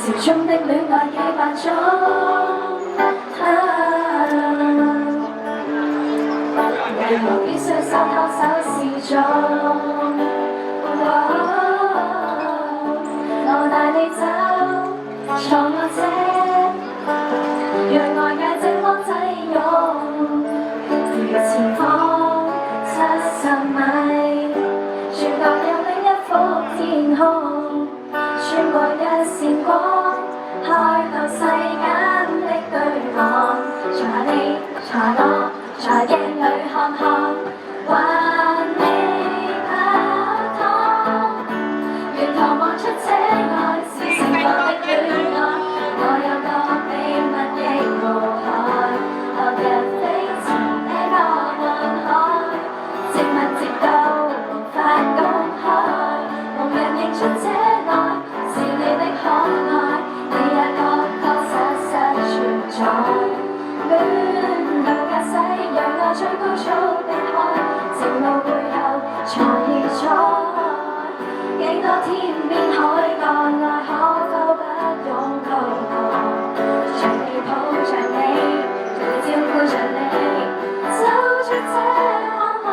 潮中的戀愛幾萬種，為何必須手拖手示眾？我帶你走，坐我這，讓外界這麼擠擁，如前方70米，全國有另一幅天空，穿過一線光，開到世間的對岸，在你，在我，在鏡裏看看，還未拍拖，沿途望出這愛是成個的戀愛，我有個秘密亦無害，落日飛前這個雲海，靜默直到無法公開，無人認出這愛是你的可愛，你也確確實實存在。戀後駕駛讓我最高速的開，情路背後才意在，幾多天邊海角愛可否不用告白，像你抱着你，像照顧着你，走出這看海，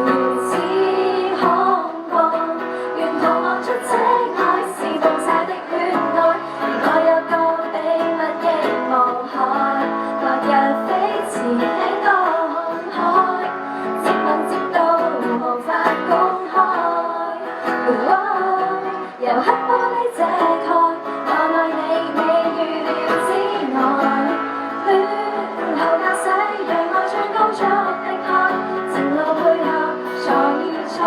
如此空曠，沿途望出這愛是動曬的戀愛，而我有個秘密亦無害，落日飛前輕個紅海，接吻接到無法公開，由黑玻璃遮蓋，我愛你未預料之外，戀後駕駛讓我最高速的開，情路背後才意在。